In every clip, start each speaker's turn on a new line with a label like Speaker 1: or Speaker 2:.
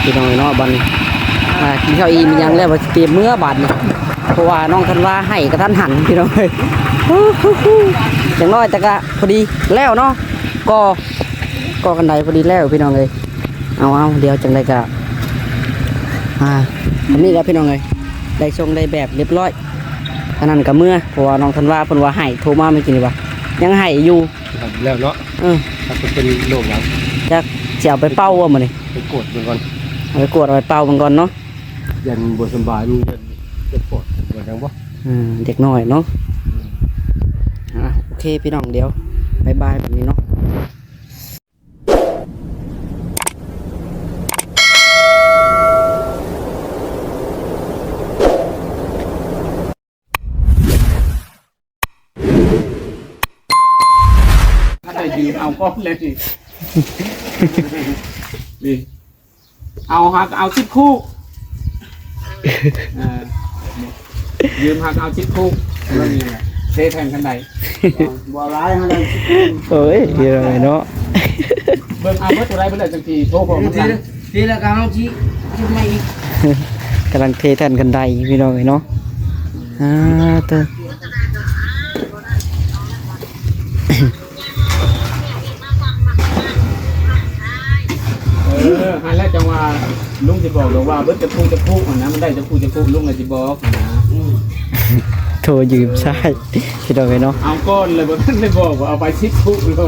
Speaker 1: พี่น้องเนาะบัดนี้กินข้าวอิ่มยังแล้วว่าเตรียมมื้อบัดนี้เพราะว่าน้องคันว่าให้กระทันหันพี่น้องเอ้ยจังน้อยแต่ก็พอดีแล้วเนาะก็กันไดพอดีแล้วพี่น้องเอ้ยเอาเดี๋ยวจังไดก็อันนี้แล้วพี่น้องเอ้ยได้ทรงได้แบบเรียบร้อยอันนั้นก็เมื่อเพราะว่าน้องคันว่าเพิ่นว่าให้โทรมาเมื่อกี้นี่ว่ายังให้อยู่
Speaker 2: แล้วเนาะถ้าเป็นโรคหยัง
Speaker 1: จะเสียไปเป้าว่ามื้อนี้
Speaker 2: ไปกดมันก่อน
Speaker 1: เอาไปกวดเอาไปเป่ามันก่อนเนาะ
Speaker 2: ยันบ่สบายมันจะปวดปวดจังบ่
Speaker 1: เด็กน้อยเนาะโอเคพี่น้องเดี๋ยวบายบายแบบนี้เนาะ
Speaker 3: ถ้าจะยืมเอาก้อนเลยนี่เอาหักเอาชิดคู่ยืมหักเอาชิดคู่แล้วนี่แหละเทแทนกันใดบ่ร้ายฮะเลย
Speaker 1: เฮ้ยเดี๋ยวเนาะ
Speaker 3: เบิ่งเอาเมื่อตัวไรเมื่อไรจังทีโทรผมกัน
Speaker 2: ทีละการเอาชี้ไม่อีก
Speaker 1: กำลังเทแทนกันใดพี่น้องเนาะเตอ
Speaker 3: ฮันแล้วจังว่าลุงจะบอกว่าเบิดจะพูดนะมันได้จะพูดลุงเลยจะบอกนะ
Speaker 1: โทรยืมใช่พี่น้องเนาะ
Speaker 3: เอาก้อนเลยบ่ท่านได้บอกว่าเอาไปชิดพูดเลยเ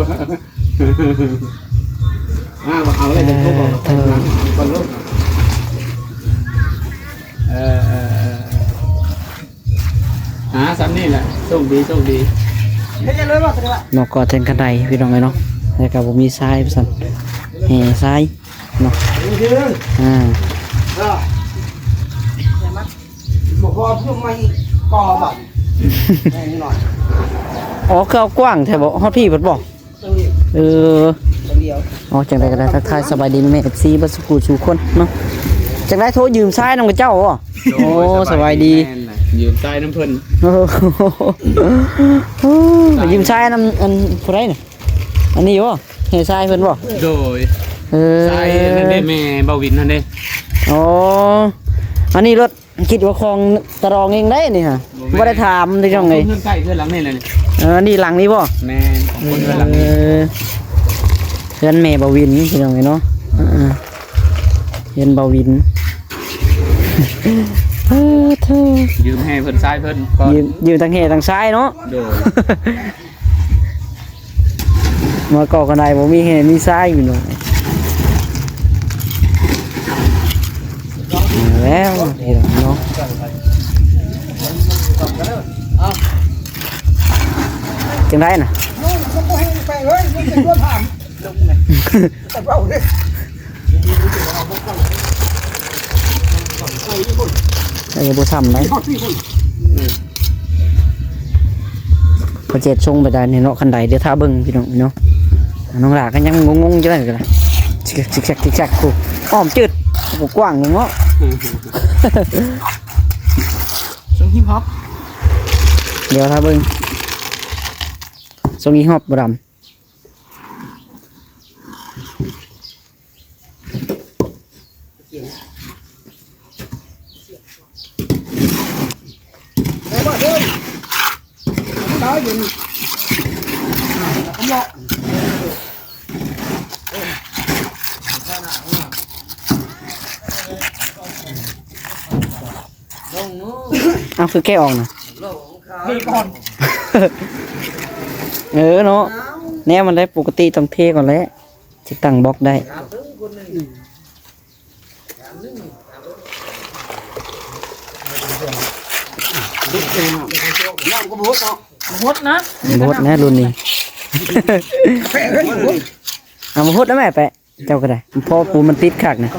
Speaker 3: อาอะไรจะพูดบอกก้อนลูกสามนี่แหละโชคดี
Speaker 1: นอกกอดแทนกันใดพี่น้องเนาะแล้วก็ผมมีทรายสั่นแห่ทรายเนาะ
Speaker 2: บอกว่าเพื่อไม่ก่อบัตรหน่อย
Speaker 1: อ๋อคือเอากว้างแถวฮอตพี่บัดบอกจังไรก็ได้ทักทายสบายดีแม่เอฟซีบัสกูชูคนเนาะจังไรโทรยืมทรายน้องกับเจ้าโอ้สบายดี
Speaker 3: ยืมทรายน้ำเพิ่น
Speaker 1: ยืมทรายน้ำอันผู้ใดเนี่ยอันนี้วะเฮทรายเพิ่นบ่
Speaker 3: โดยทรายนั่นได้แม่เบาวินนั่นได้
Speaker 1: อ๋ออันนี้รถคิดว่าคลองตะรองเองได้นี่ฮะไม่ได้ถามที่ช่องไง
Speaker 3: เพื่อนใกล้เพื่อนหลังนี่เลย
Speaker 1: นี่หลังนี้ป่ะ
Speaker 3: แม่ของคนเพื่อนหลังนี้
Speaker 1: เพื่อนแม่บาวินที่ช่องไงเนาะเพื่อนบาวิน
Speaker 3: ยืมให้เพื่อนซ้ายเพื่อน
Speaker 1: ยืมทางเหทางซ้ายเนาะมาก่อกันได้ผมมีเหมีซ้ายอยู่เนาะแล้วเห็นเนาะจังได้น่ะไอ้บุษำไหมพอเจ็ดชงไปได้เนี่ยเนาะคันใดเดี๋ยวท่าเบิ้งพี่น้องเนาะน้องหลาก็ยังงงๆอยู่เลยกันชิกกูอ้อมจืดกว้างเนาะ
Speaker 3: ทรงฮิปฮอป
Speaker 1: เดี๋ยวท่าเบิ้งทรงฮิปฮอปบรัมเอาคือแก้ออกนะ
Speaker 3: นี่ก่อน
Speaker 1: เนาะแน่มันได้ปกติต้องเทก่อนแล้วจะตั้งบล็อกได้
Speaker 3: หดนะ
Speaker 1: รุ่นนี้เอามาหดแล้วแม่แปะเจ้าก็ได้พอปูมันติดขักนะ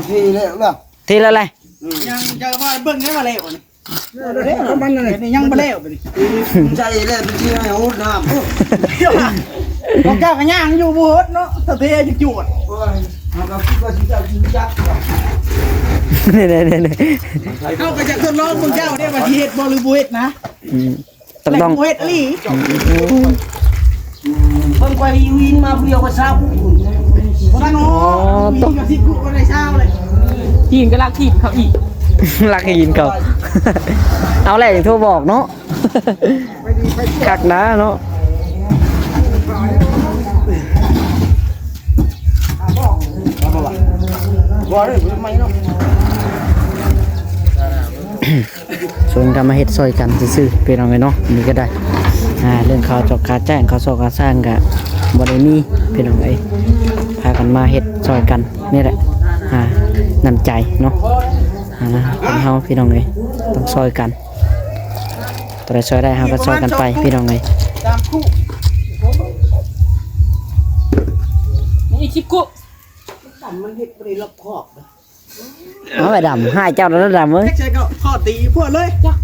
Speaker 1: ทีละอะไร
Speaker 3: ยังจะมาเบิ้งให้มาเร็วนี่มันเลยยังมาเร็ว
Speaker 2: ใจเลยเป็นที่ให้หดน้ำ
Speaker 3: ของเจ้ากันย่างอยู่บูดเนาะตะเทียจะจุด
Speaker 2: เราคิดว่าที่เจ้าจริงจัง
Speaker 1: เนี่ย
Speaker 3: เอาไปจากทดลองของเจ้าเนี่ยมาเฮ็ดบอลบูเฮ็ดนะ
Speaker 1: ต้อง
Speaker 3: เฮ็ดลี่
Speaker 2: คนไปวินมาเดียวก็ทราบ
Speaker 3: ต้องมีกระซิบกูก็ได้เช้าเลย
Speaker 4: ทีมก็ลากทีมเขาอีก
Speaker 1: รักให้ยินเขาเอาแหละอย่างโทรบอกเนาะคักนะเนาะส่วนการมาเฮ็ดซอยกันซื่อๆเป็นเอาไงเนาะนี่ก็ได้เรื่องข่าวจอกการแจ้งข่าวสอกการสร้างก็บ่ได้มีเป็นเอาไงพากันมาเฮ็ดซอยกันนี่แหละน้ำใจเนาะคนเฮาพี่น้องเอ้ยต้องซอยกันตัวใดซอยได้เฮาก็ซอยกันไปพี่น้องเอ้ย
Speaker 4: นี่ชิปกุ
Speaker 2: มันเฮ็ดบ่ได้รอบคอบนะ
Speaker 1: เอาไปดำให้เจ้าแล้วดำเอ้ย
Speaker 2: ใช่ก็ข้อตีพวกเลยจ้ะ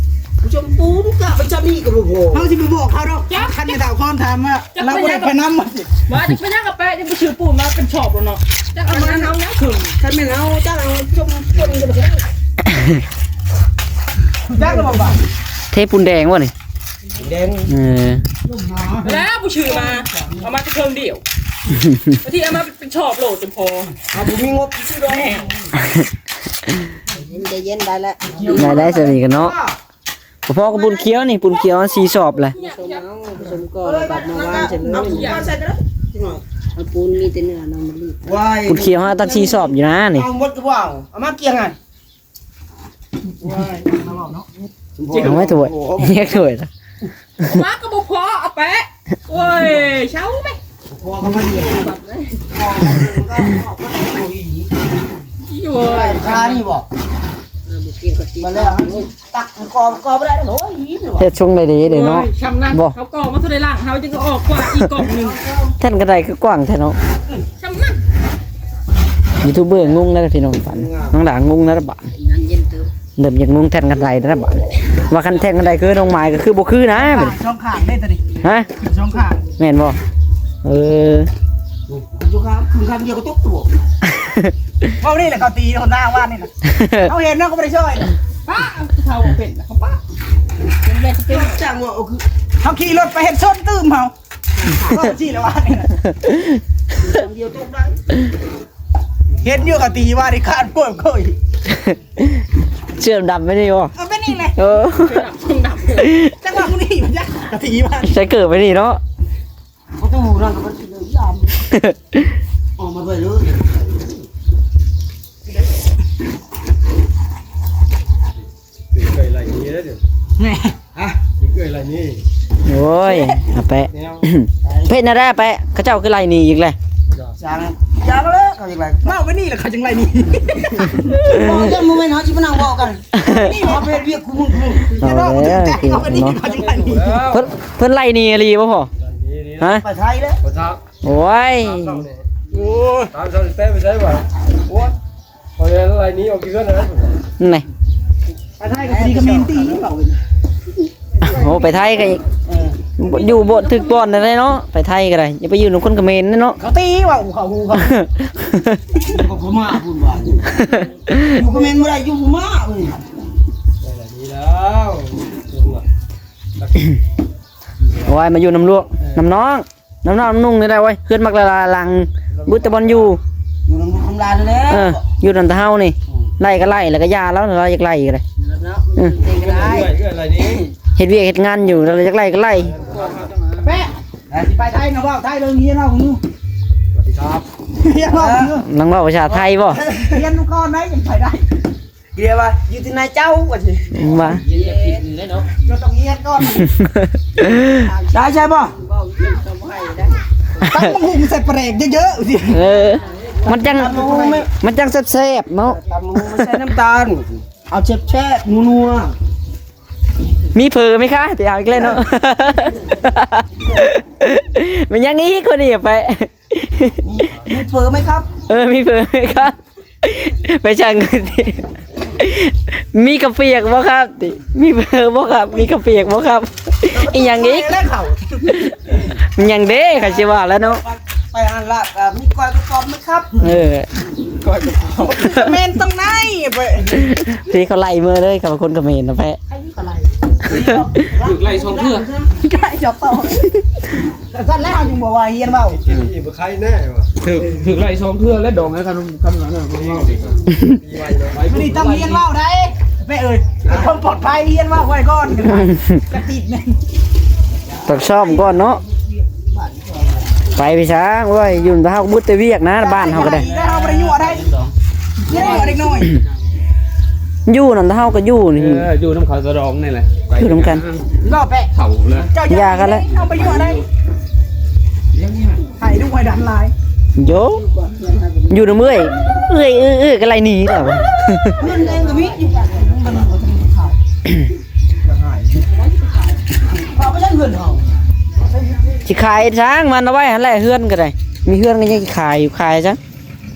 Speaker 2: ผู้ชมปูนกะมันจะมีกับบ่เฮาสิไปบอกเขาดอกคันนี้ถามคนถามว่าเราบ่ได้ไปนำมาสิ
Speaker 4: มาจะไปนั่งกับแปะจะไปชื่อปูนมาเป็นชอบแล้วเนาะจะเอามาเอาเนี่ยถึง
Speaker 2: คันแม่นเอาจ้าเอาชมคนจะบ่ได้จ้าก็บอกว่า
Speaker 1: เทปูนแดงวะนี่
Speaker 2: แดง
Speaker 4: แล้วผู้ชื่อมาเอามาจะเครื่องเดียวบางทีเอามาเป็นชอบโหลดจนพอ
Speaker 2: เอาบ่มีงบซื้อดอกใจเย็นได้แล้ว
Speaker 1: ได้สนิทกันเนาะพ่อกับปุนเขียวนี่ปุนเขียวสีสอบเลย
Speaker 2: ผสมก็บัดมาวางเสร็จเลยเอาใส่แล้วเอาปูนมีแต่เนื้อน้ำมันรีบว้าย
Speaker 1: ปุนเขียวฮะตอนสีสอบอยู่นะนี่
Speaker 2: เอาหมดก็ว่างเอามาเกี่ยงอ่ะว้ายมาหลอกเนาะ
Speaker 1: เอาไม่ถวยแยกถวยนะ
Speaker 4: มาก็บอกพอเอาแปะโอ้ยเช้าไหม
Speaker 2: พอเขามาเรียน
Speaker 4: อยู่
Speaker 2: ชานี่บอกมาแล้วตักกอไม่ได้โอ้ยหิน
Speaker 1: เฮ็ดช่วงใดดีเดี๋ยวเนาะ
Speaker 4: ช้ำนะเขากล่องมาเท่าไรล่างเขาจะก็ออกกว่าอีกกล่องหนึ่ง
Speaker 1: แท่นกระไดก็กว้างแท้เนาะ
Speaker 4: ช้ำนะ
Speaker 1: ยูทูบเบอร์งงนะพี่น้องฝันน้องด่างงนะระบาดเริ่มอยากงงแท่นกระไดนะระบาดว่าคันแท่นกระไดคือน้องไม้ก็คือบ่คือนะ
Speaker 2: ช่องข้างได้ตัวนี้
Speaker 1: ฮะ
Speaker 2: ช่องข้าง
Speaker 1: แม่นบ่เออ
Speaker 2: ช่องข้างคือข้างเดียวก็ตกตัวเขานี่แหละเขาตีคนหน้าว่านี่นะเขาเห็นนะเขาไม่ได้ช่วย
Speaker 4: ป้าเขาเป็นเขาป้าเป็นแรกเป็น
Speaker 2: จ้างว่าคือเขาขี่รถไปเห็นส้นตื้มเขาก็ชี้แล้วว่านี่เดียวตกได้เห็นอยู่กับตีว่าดิขาดป่วยก็อีก
Speaker 1: เชื่อมดำไม่ได้บ่
Speaker 2: เอาไปนี่เลย
Speaker 1: เออ
Speaker 4: เป็นดับ
Speaker 2: จังหวะนี้มันยักกะตีว่า
Speaker 1: ใช้เกิดไปนี่เนาะ
Speaker 2: เขาต้องนั่งกับมันเลยยามออกมาไปเลยนี่ฮะ
Speaker 1: โอ้ยเอาแปะเพชรน่ะได้แปะเขาเจ้าคือไรนี่อีกเลย
Speaker 2: จังเลยเขาจังไรเมาไปนี่แหละเขาจังไรนี่บอกจะมึงไม่เอาชิบะนางบอกกันนี่เขาเป็นเรียกกูมึงจะรอกูจะเขาไปนี่เขาจังไรนี่
Speaker 1: เพิ่นไล่นี่รีบ่พอฮะ
Speaker 2: ไปไทยเลย
Speaker 1: โอ้ย
Speaker 3: โอ้ยตามชาวเต้ไปใช่ป่ะโอ้ยพอเรื่องอะไรนี้ออกกี่เรื่องนะ
Speaker 1: นี่
Speaker 2: ไปไทยกับดีกับมีนตีเปล่า
Speaker 1: โอ้ไปไทยก็อีกอยู่บ่ถึกบ่อนได้เนาะไปไทยก็ได้อย่าไปอยู่กับคนเขมรนะเนาะ
Speaker 2: เขาตีว่าเขาหูเขาก็พม่าพูดว่าอยู่กับเมนเมื่อไรอยู่พม่าเลย
Speaker 3: นี่แล้ว
Speaker 1: โอ้ยมาอยู่น้ำลวกน้ำน้องน้ำนุ่งนี่ได้ไว้ขึ้นมักละลังบุตรบอลอยู่
Speaker 2: อยู่ในคำลานแล้ว
Speaker 1: อยู่นันทเฮานี่ไล่ก็ไล่แล้วก็ยาแล้วเราอยากไล่ก็ได้
Speaker 2: เต็งไร
Speaker 3: อะไรนี้
Speaker 1: เฮ็ดเวียกเฮ็ดงานอยู่เราอยากไล่ก็ไล่
Speaker 2: แป๊ะไปไทยนะว่าไทยเรื่องนี้เนาะคุณ
Speaker 3: สวัสดีครับ
Speaker 2: เฮียเนาะ
Speaker 1: นังว่าภาษาไทยบ่
Speaker 2: เฮียนก้อนไหนยังไปได้เดี๋ยวว่าอยู่ที่นายเจ้าว่าสิ
Speaker 1: ว่า
Speaker 2: เราต้องเฮียนก้อนได้ใช่ป่ะตั้งมุมใส่เปรกเยอะๆสิ
Speaker 1: มันจังแซ่บๆเนาะ
Speaker 2: ตำมุมไม่ใช่น้ำตาลเอาเช็ดแช่นัว
Speaker 1: มีเผลอไหมคะเดี๋ยวเอาอีกเลยเนาะ มันยังงี้คนนี้ไป
Speaker 2: มีเฟอไหมครับ
Speaker 1: มีเผลอไหมครับ ไปช่างกันดิมีกระเปียกบ่ครับติมีเผลอบ่ครับ มีกระเปียกบ่ครับอีหยังอีก
Speaker 2: แล้วเขา
Speaker 1: มันยังเด้ค่ะสิว่าแล้วเนาะ
Speaker 2: ไปอ่านละมีก้อยกระป๋อมไหมครับ
Speaker 3: ก้อยกับข้าว
Speaker 2: เมนตรงไหนไป
Speaker 1: ที่เขาไล่มือเลยกับคนเขมรนะแพะ
Speaker 4: ถึกไล่สองเพื่อ
Speaker 2: ใกล้จับเต่าแต่สั้นแล้วจึงบอกว่าเฮียนเปล่า
Speaker 3: อีบใครแน่วะ ถึงไล่2เทื่อและดองให้คันนั้นน่ะบ่เว้าดิ
Speaker 2: ไม่ได้ต้องเรียนว่าวได้แม่เอ้ยคนปลอดภัยเรียนว่าวไว้ก่อนกระติดเนี่ย
Speaker 1: ต้องซ่อมก่อนเนาะไปพี่ช้างเว้ยอยู่เฮาบุตรแต่เวียกนะบ้านเฮาก็ได้
Speaker 2: แล้วเราไปยั่วได้ยั่วเด็กน้อย
Speaker 1: อยู่นั่นเฮาก็อยู่นี่
Speaker 3: อยู่น้ำเขาสะดองนี่แหละ
Speaker 1: อยู่นำกัน
Speaker 2: ก็แปะ
Speaker 3: เฒ่าเลย
Speaker 2: เจ้าเอาไปยั่วได้ให้ดูไว้ดันลาย
Speaker 1: โยอยู่นำเอ้ยก็ไล่หนีแล้ว
Speaker 2: เพื่อนเองก็มีอยู่มันเขาไม่ใช่เพื่อนเขา
Speaker 1: สิขายช้างมันเอาไว้หั่นแหละเฮือนก็ได้มีเฮือนก็ยังขายอยู่ขายจัง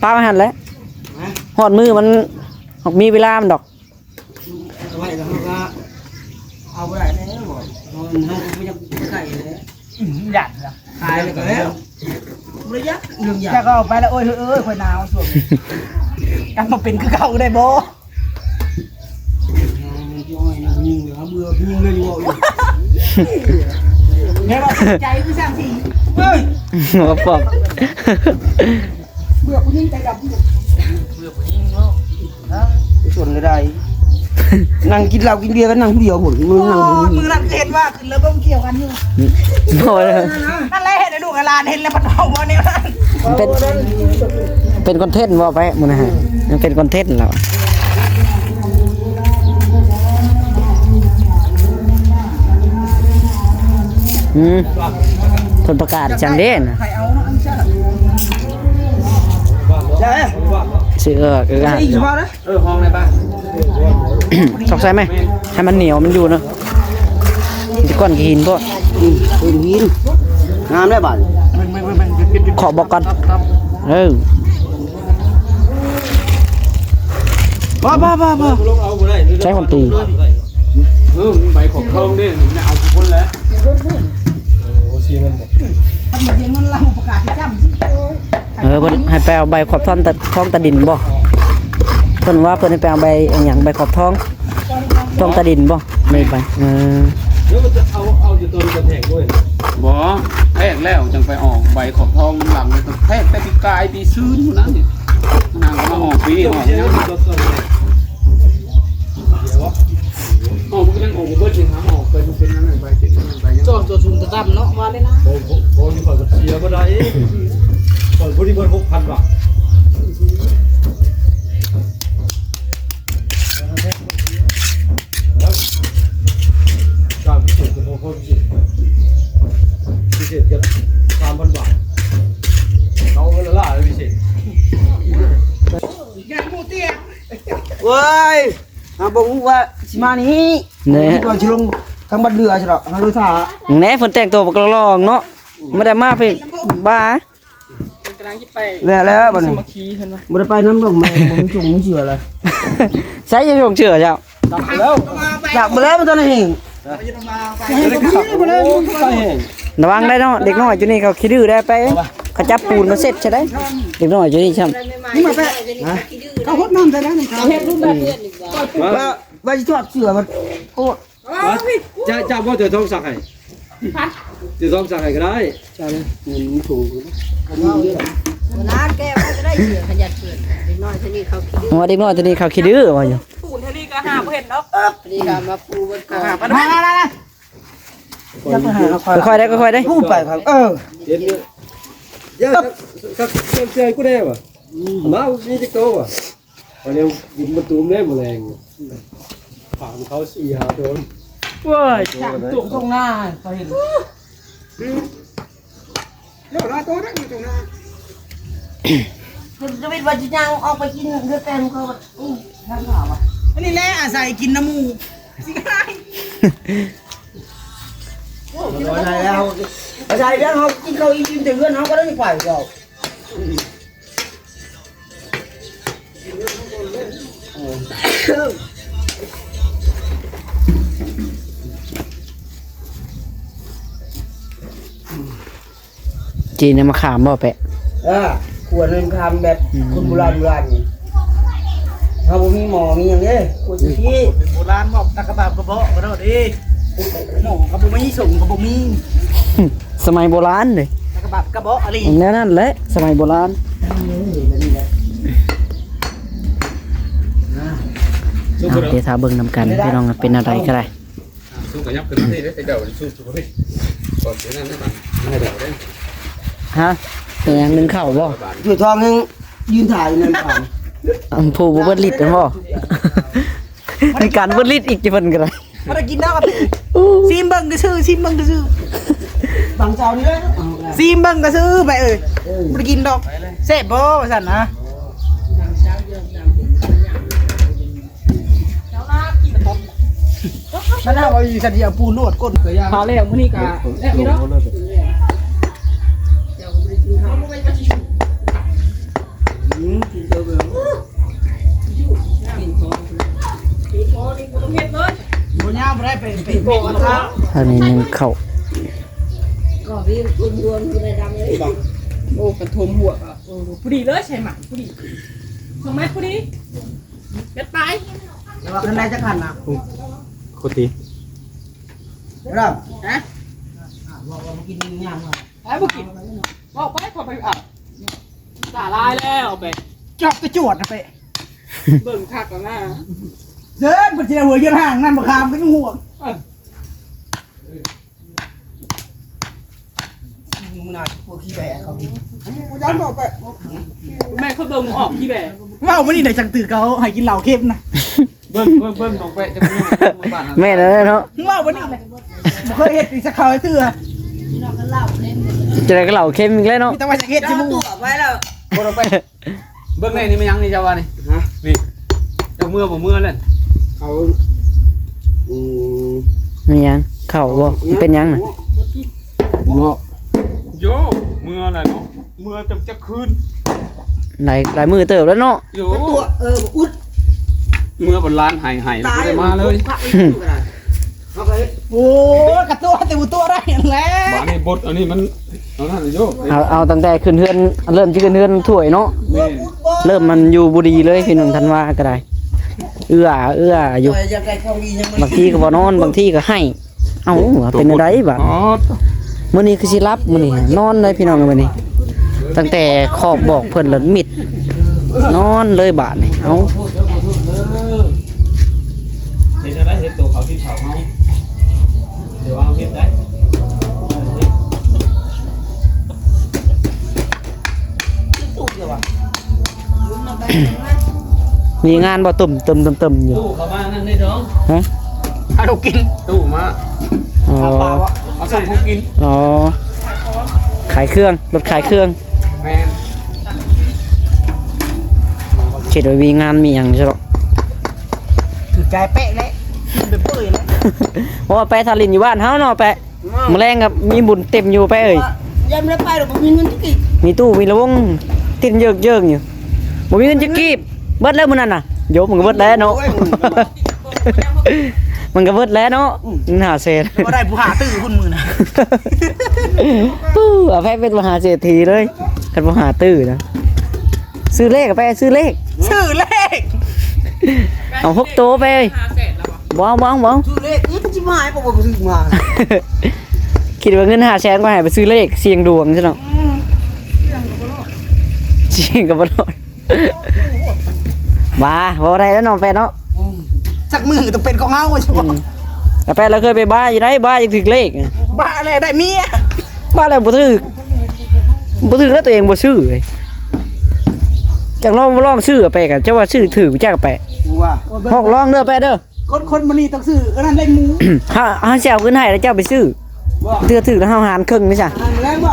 Speaker 1: ป้ามาหั่นแหละฮอดมือมันมีเวลามันดอก
Speaker 2: เอาไว้แล้วเขาก็เอาไปได้แล้วบ่เขาไม่ยังไก่เลยหยัดละขายเลยก็แล้วระยะเรื่องหยัดแค่ก็เอาไปแล้วโอ้ยค่อยหนาวช่วงกลับมาเป็นคือเก่าได้บ่ยิงเหลือเบื่อยิงเลยอยู่แม่ว่าใจคือสร้างสิเฮ้ย
Speaker 1: หัวปอบ
Speaker 2: เบื่อผู้หญิงใจดำเบื่อผู้หญิงเนาะส่วนใดนั่งกินเหล้ากินเบียร์กันนั่งเดียวหมดมึงนั่งมึงนั่งเห็นว่าขึ้นแล้วก็เกี่ยวกันอยู่
Speaker 1: โอ้ย
Speaker 2: นั่นแหละเห็นดูกลานเห็นแล้วมันเอาว่าเนี่ย
Speaker 1: เป็นคอนเทนต์บ่ไปมื้อนะฮะมันเป็นคอนเทนต์แล้วผลประกาศจังเด้นะ
Speaker 2: ใครเอาเนาะอันเช่ใช่
Speaker 1: ซื้ออ่ะ
Speaker 2: อีกพอนะ
Speaker 3: ห้องในบ้าน
Speaker 1: สอกใส่ไหมให้มันเหนียวมันอยู่เนาะจะก้อนหินบ่
Speaker 2: เป็นหินงามได้บ่
Speaker 1: ขอบอกก่อน
Speaker 2: บ้า
Speaker 1: ใช้คนตี
Speaker 3: ใบของทองนี่เนี่ยเอาทุกคนแล้ว
Speaker 2: ทำเหมือนมันเล่าประกาศจำ
Speaker 1: เพิ่นให้ไปเอาใบขอบท้องตะดินบ่เพิ่นว่าเพิ่นให้ไปเอาใบอันหยังใบขอบท้องตะดินบ่ไม่ไป
Speaker 3: แล้วมันจะเอาอยู่ตัวกระแทกด้วยบ่แทกแล้วจังไปออกใบขอบทองหลังเลยแทกแต่ปีกายปีซื้นนั้นนี่นางมาออกปีนี้ออกเนี่ยออกมันยังออกเบิดจริงครับออกเป็นนั่นไปติดนั่นไปจอดตัวชุนตะตั้มเนาะมาเลยนะ
Speaker 5: โอ้ยก่อนเชียร์ก็ได้ก่อนผู้ที่เบิร์6,000 บาทการพิเศษเป็นโคตรพิเศษกับ3,000 บาทเอาเงินละพิเศษ
Speaker 2: เว้ยบอกว่าสิมานี้ก่อนชิลงทางบัดเรือใช่หรอทางเรือท่า
Speaker 1: แหน่เพิ่นแต่งตัวบักลองเนาะไม่ได้มาเพิ่นบ้าก
Speaker 4: ำลังจะไป
Speaker 2: แล้วบัดนี้
Speaker 4: มาขี่เห็นไหม
Speaker 2: บ่ได้ไปน้ำดอกไม้บ่มีจุ่มมีเชื่อเลย
Speaker 1: ใช้ยังเชื่อเจ้า
Speaker 2: อยากบ่แล้วมันตอนนี้
Speaker 1: ระวังได้เนาะเด็กน้อยอยู่นี่เขาขี้ดื้อได้ไปเขาจับปูนเขาเสร็จใช่ได้เด็กน้อยอยู่นี่ช่ำ
Speaker 2: นี่มาแปะเขาหดน้ำใส่แล้วนี่เขาเฮ็ดรูปแบบว่าสิทอดเสือมันโคตร
Speaker 5: จะว่าจะต้องสักให้จะต้องสักให้ก็ได้
Speaker 2: ใช่มันถูก
Speaker 6: ร้านแก้วก็ได้เสือขยันเสือเด็กน้อยที่นี่เขาคิด
Speaker 1: ว่าเด็กน้อยตัวนี้เขาขี้ดื้อว่าอยู่
Speaker 4: ปูนเท่านี้ก็หาเห็นเนาะ
Speaker 6: ดีค่ะมาปูบนกอง
Speaker 2: มาอย่าไปหาเขา
Speaker 1: ค่อยๆได้ค่อยๆได้
Speaker 2: พูดไปครับ
Speaker 5: เดี๋ยวอย่าสักเชียร์ก็ได้ว่ะมานี่จะโตว่ะวันนี้ยิงประตูได้หมดแรงฝั่งเขา4-5 โดน
Speaker 1: ว้าย
Speaker 2: จุกตรงหน้าเขาเห็นเดี๋ยวรอตัวนั้นอยู่ตรงหน้าคุณจะเป็นวันจีนออกไปกินเรือแตงเขาท่านถามว่าอันนี้แหละอาศัยกินน้ำมูสิง่ายอาศัยแล้วอาศัยแล้วเขากินเขาอีกินแต่เพื่อนเขาก็ได้ไปเรา
Speaker 1: จีนมาขามบ่แปะ
Speaker 2: ขวดนึงทำแบบคนโบราณนี่เขาบ่มีหมอมีอย่างนี้ขวดที่โบราณบอกตะกระบาบกระเบาะก็ได้ดิหมอเขาบ่มีส่งเขาบ่มี
Speaker 1: สมัยโบราณเลย
Speaker 2: ตะกระบ แบบกระบอกอะไร
Speaker 1: แน่นั่นแหละสมัยโบราณเอาเดี๋ยวถ้าเบิ่งนำกันพี่น้องเป็นอะไรก็ได้
Speaker 3: สู้กับยับขึ้นมาได้เดี๋ยวสู้กับพี่ก่อนเสียนั่นได้ป่ะไม่เดี๋ยวได้
Speaker 1: ฮะเป็นยังนึงเข่าบ่
Speaker 2: อยู่ทองยังยืนถ่ายนั่นก่อน
Speaker 1: ผู้บ่เบิดลิดกันบ่ ในการเบิดลิดอีกจะเพิ่นก็ได้
Speaker 2: มาได้กินได้กับซีมเบิ้งก็ซื้อซีมเบิ้งก็ซื้อบางเจ้านี่เลยซีมเบิ้งก็ซื้อไปมาได้กินดอกเสพบ่สั่นนะนั่นน่ะว่าอยู่สันเดียวปูนวดก้นเคยย่าง
Speaker 4: พาแล้วมื้อนี้ก็แล้วพี่เนาะ
Speaker 2: บ่ย่างบ่ได้ไปโกงเขา
Speaker 1: อันนี้นึงเข่า
Speaker 6: ก็วิ่งอุ่นรวมอยู่ในดำเลย
Speaker 4: โอ้กระทมหัวอ่ะโอ้ผู้ดีเลยใช่ไหมผู้ดีส่งไหมผู้ดีเด็ดไป
Speaker 2: แต่ว่าคันใดจะขันนะ
Speaker 5: โคตรดี
Speaker 2: ครับ
Speaker 4: ฮะ
Speaker 2: บอกว่ามากินย่างมา
Speaker 4: ไปบุกินบอกไปขอไปอ่ะสาลายแล้วไป
Speaker 2: จอบกระจวดนะไป
Speaker 4: เบิ่งคักก่อนหน้า
Speaker 2: เดินไปเจอหัวยืนห่างนั่นบ่คามก็ยังห่วงมึงน่าพวกขี้แบะเขากินกูย้อนบอกไป
Speaker 4: แม่เขาเบิ่งออกที่แบบ
Speaker 2: ว่าวันนี้ไหนจังตื่นเขาให้กินเหล้าเข้มนะ
Speaker 3: เบิ้งลงไปจะไม่มาบ้าน
Speaker 1: แม่นั่นเนาะ
Speaker 2: ว่าวันนี้ไหนบ่เคยเฮ็ดอีกสักคราวให้เตื้อ
Speaker 1: จะได้ก็เหล่าเข้มอีกแล้วเนาะ
Speaker 2: มีแต่ว่าจะเฮ็ดชิมู
Speaker 6: ไว้แล้ว
Speaker 3: บ่ลงไปเบิ้งนี่ไม่ยังนี่เจ้าวานี่ฮะนี่เจ้าเมื่อบ่เมื่อเล่น
Speaker 5: เอา
Speaker 1: มีหยังเข่าบ่เป็นหยังน่ะ
Speaker 5: เนาะ
Speaker 3: โยเมื่อน่ะเนาะเมื่อจะคืน
Speaker 1: หลายมือเติบแล้วเนาะ
Speaker 3: โย
Speaker 2: ตัวอุด
Speaker 3: เมื่อบนร้านหายไม่ได้มาเลย
Speaker 2: โอ้กระตัวแต่ตัวได้แล้ว
Speaker 3: บ้านนี้บดอันนี้มันเอานั่นโย
Speaker 1: เอาตั้งแต่ขึ้นเฮือนเริ่มที่ขึ้นเฮือนถ้วยเนาะ
Speaker 3: นี่
Speaker 1: เริ่มมันอยู่บุรีเลยพี่น้องทันว่าก็ได้เอื้ออยู่
Speaker 2: จะได้ของดียัง
Speaker 1: บางทีก็บ่นอนบางทีก็ให้เอ้าเป็นอะไรบัด
Speaker 3: อ๋อ
Speaker 1: มื้อนี้คือสิรับมื้อนี้นอนเลยพี่น้องมื้อนี้ตั้งแต่ขอบบอกเพิ่นแล้วมิดนอนเลยบาดนี่เอ้า
Speaker 5: เห็นอะไรเห็นตัวเขาที่เขาเฮาเดี๋ยวเอาเฮ็ดได้
Speaker 1: มีงานบ่ตุ่มๆๆอยู่
Speaker 3: ตู้เขาบ้านนั่นได้น้อง
Speaker 1: ฮะ
Speaker 2: เอากิน
Speaker 3: ตู้มา
Speaker 1: อ๋อ
Speaker 3: เอาส่งกูกิน
Speaker 1: อ๋อขายเครื่องรถขายเครื่อง
Speaker 3: แม่น
Speaker 1: เขตวีงานมีหยังใช่หรอ
Speaker 2: ถือใจเป๊ะเลยเป็นเปื่อยเลย
Speaker 1: เพราะว่าไปทารินอยู่บ้านเฮาเนาะไปมื้อแรงกับมีบุญเต็มอยู่ไปเอ้ย
Speaker 6: ยังไม่ได้ไปหรอกผมมีเงินทุกที
Speaker 1: มีตู้มีระวงติดเยิกอยู่บ่มีเงินจะกีบเบิดแล้วมื้อนั้นน่ะโยมมันก็เบิดแล้วเนาะ มันก็เบิดแล้วเนาะหาเศษ
Speaker 2: ว่าได้ผู้หาตื้อคุณมือนะ
Speaker 1: ตู้เอาไปเป็นมหาเศรษฐีเลยกันมหาตื้อนะซื้อเลขไปซื้อเลข
Speaker 2: ชื่อเลข
Speaker 1: เอา6โตวไปเอ้ย
Speaker 4: 500,000แล้วอ่ะ
Speaker 1: บ่
Speaker 2: ชื่อเลขนี่มันจะมาให้บอกว่าซื้อมา
Speaker 1: คิดว่าเงิน500,000ก็ให้ไปซื้อเลขเสี่ยงดวงใช่เนาะเสี่ยงก็บ่รอดบ้าบ่ได้แล้วน้องแฟนเนาะ
Speaker 2: สักมือต้องเป็นของเฮาใช่ป่ะ
Speaker 1: แต่แฟนเราเคยไปบ้าอยู่ไหนบ้ายังถึกเลข
Speaker 2: บ้าอะไรได้เมีย
Speaker 1: บ้าแล้วบ่ถึกแล้วตัวเองบ่ซื้อเลยจังลองซื้อไปกันเจ้าว่าซื้อถือจักไป
Speaker 2: ว่า
Speaker 1: หอกลองเด้อไปเด้อ
Speaker 2: คนมันนี่ต้องซื้อนั่นเล่นหมู
Speaker 1: เฮาสิเอาเงินให้แล้วเจ้าไปซื้อเทื่อถือแล้วเฮาหารครึ่งนี่จ้ะ
Speaker 2: แล้วบ่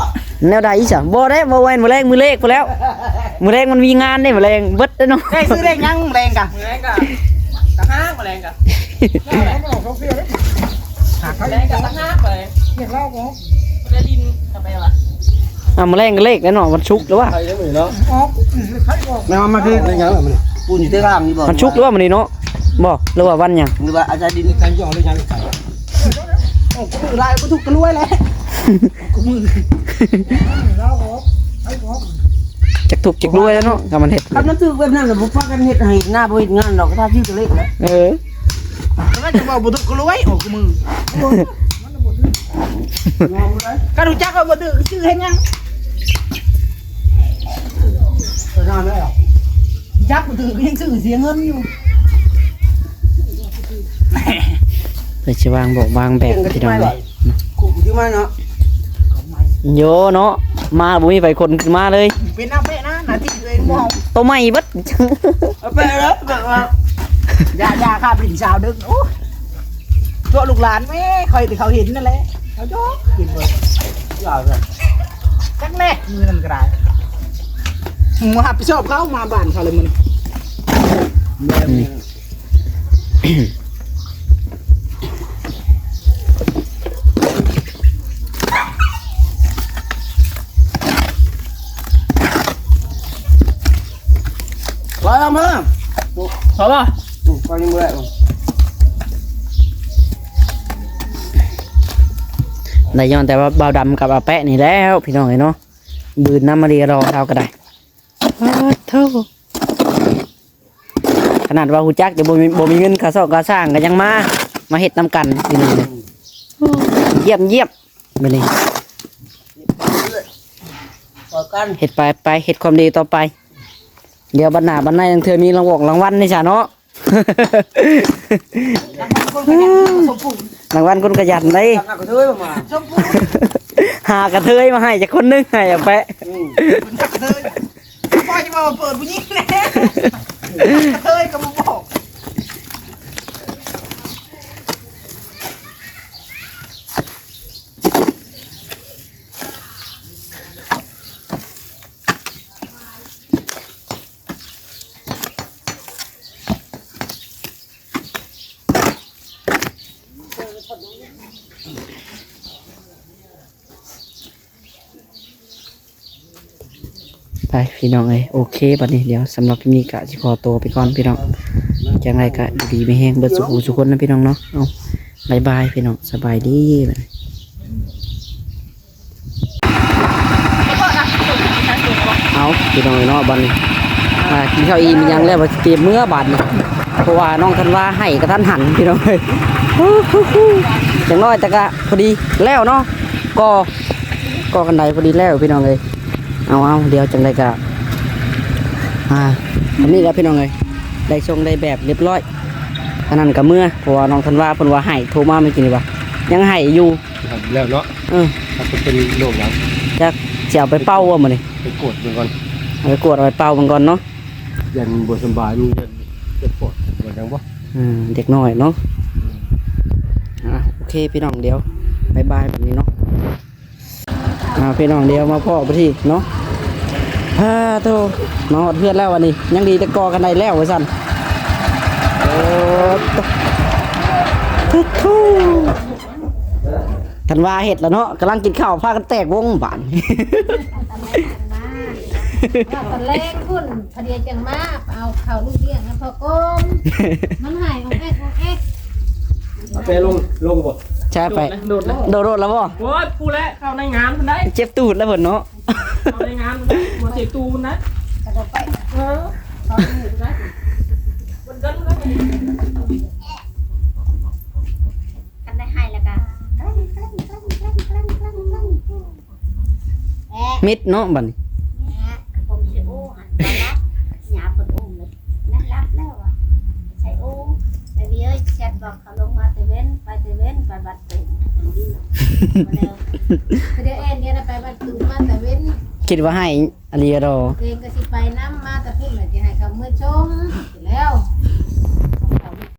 Speaker 1: แนวใดอีจ้ะบ่ได้บ่แม่นมื้อแรกมื้อเลขไปแล้วมื้อแรกมันมีงานได้มื้อแรงเบิดเด้อเนาะ
Speaker 2: ได้ซื้อเลขยังแรงกัน
Speaker 4: แรงกะตะห้างมาแรงกะแรงกะตะห้างไปเห็นเล่าของมันจะดินกลับไปวะ
Speaker 1: มื้อแรงก็เลขแล้วเนาะวันศุกร์หรือว่า
Speaker 5: ใครยังไม่เนาะ
Speaker 2: แม่มาคือ
Speaker 5: ได้ยังมัน
Speaker 2: ปูนอยู่ที่ร่างนี่บ่
Speaker 1: วันศุกร์หรือว่ามื้อนี้เนาะบ่หรือว่าวันหยัง
Speaker 2: หรือว่าอาจารย์ดิน
Speaker 5: ใครย่อได้ยังใส่
Speaker 2: โอ้กูลายกูถูกกระรวยเลยกูมือ
Speaker 1: จักถูกจักรวยแล้วเนาะก็มันเฮ็ด
Speaker 2: คำนั้นถือแบบนั้นแหละบ่ฟังกันเฮ็ดให้หน้าบ่เฮ็ดงานดอกถ้าชื่อตัวเลขแล้ว
Speaker 1: เออ
Speaker 2: แล้วจะบอกบ่ถูกกระรวยโอ้กูมือก็รู้จักว่าบ่ถูกชื่อเฮ็ดยัง ไปนอนไม่หรอกยักษ์มันถือก็ยังซื้อเสียเงินอยู่
Speaker 1: เพื่อจะวางบอกวางแบบพี่น้องเลย
Speaker 2: กูที่มาเนาะ
Speaker 1: โยเนาะมาบุ้ยไปคนขึ้นมาเลย
Speaker 2: เป็นน้าเป๊ะนะนาทีตัวเองมอง
Speaker 1: ตัวใหม่เบัด
Speaker 2: เป๊ะแล้วแบบว่ายาข้าเป็นสาวดึงโอ้ตัวลูกหลานแม่คอยแต่เขาเห็นนั่นแหละเขาโยกกินเลยยาวเลยจักแรกมือนั่นก็ได้มาหับไปชอบเขามาบ้านเขาเลยมึง
Speaker 3: ไปเอามาพอป่ะ
Speaker 2: ไปยังไง
Speaker 1: ได้ย้อนแต่ว่าเบาดำกับอาแปะนี่แล้วพี่น้องเอ้ยเนาะบืนน้ำมาเรียรอเราก็ได้เท่าขนาดว่าหูจักจะบ่มีเงินค่าซ่อค่าสร้างก็ยังมาเฮ็ดนำกันพี่น้องเลยเยี่ยมไปเลย
Speaker 2: ต่อกัน
Speaker 1: เฮ็ดไปเฮ็ดความดีต่อไป เดี๋ยวบรรณาบรรณายังเธอมีรางวัลนี่จ้ะเนาะ รางวัลคนขยันเลย
Speaker 2: กระเทยมาชมพู
Speaker 1: หากระเทยมาให้จากคนนึงให้อาแปะ
Speaker 2: กระเทยพ่อจะมาเปิดผู้หญิงแน่กระเทยก็มาบอก
Speaker 1: ไปพี่น้องเอ้ยโอเคบัดนี้เดี๋ยวสำหรับคลิปนี้ก็สิขอตัวไปก่อนพี่น้องจังไรก็ดีไม่แห้งเบิดสุขสุขคนนะพี่น้องเนาะเอาบายบายพี่น้องสบายดีบัดนี้เอาพี่น้องเอ้ยเนาะบัดนี้กินข้าวอิ่มยังแล้วว่าสิเตรียมมื้อบัดนี้เพราะว่าน้องคันว่าให้กระทันหันพี่น้องเอ้ยจังน้อยแต่ก็พอดีแล้วเนาะก็กันไดพอดีแล้วพี่น้องเอ้ยเอาเดี๋ยวจังไดก็อันนี้แล้วพี่น้องเอ้ยได้ชงได้แบบเรียบร้อยอันนั้นก็เมื่อเพราะว่าน้องทันว่าเพิ่นว่าให้โทรมาไม่กินว่ายังให้อยู่
Speaker 5: แล้วเนาะ ถ้าเป็นโรคหยัง
Speaker 1: จะสิเอาไปเป้าว่ามื้อนี้
Speaker 5: ไปกดมันก่อน
Speaker 1: เอาไปกวดเอาไปเป้ามันก่อนเนาะ
Speaker 5: ยันบ่สบายมีเจ็บปวดบ่จังบ่
Speaker 1: เด็กน้อยเนาะโอเคพี่น้องเดี๋ยวบายบายแบบนี้เนาะพี่น้องเดี๋ยวมาพ่อไปที่เนาะโตมาหอดเพื่อนแล้ววันนี้ยังดีแต่กอกันได้แล้วไว้สั่นโอ้ทุกันว่าเห็ดแล้วเนาะกำลังกินข้าวพากันแตกวงบาน
Speaker 6: ตอนแรกคุณพอดีจังมากเอาเขาลูกเลี้ยงนะพอก้มมันหายของแอ๊ก
Speaker 5: เอาไปลงบ่
Speaker 1: ใช่ไป
Speaker 4: โดดนะ
Speaker 1: โดดแล้วบ่
Speaker 4: โอ้ยปูแล้วเข้าในงานมันได้
Speaker 1: เจ็บตูดแล้วเพิ่นเนาะ
Speaker 4: เข้าในงานมันได้มาเสียตูนนะ
Speaker 6: กระโดดไป
Speaker 4: เข้าในหมู่นะบนกันนะ
Speaker 6: กันได้ให้แล้วกัน
Speaker 1: มิดเนาะบัดนี้
Speaker 6: ผมจะโอ้หันไปรับหยาปวดอุ้มเลยนั่นรับแล้วอ่ะใส่โอ้ไปเบี้ยแชทบอกเขาลงมาแต่เว้นไปบัดตื่นมาแล้วคือเดี๋ยวเนี่ยไปบัดตื่นมาแต่เว้น
Speaker 1: คิดว่าให้อลีรอ
Speaker 6: เองก็สิไปน้ำมาแต่พูดเลยที่ให้เขาเมื่อชมแล้ว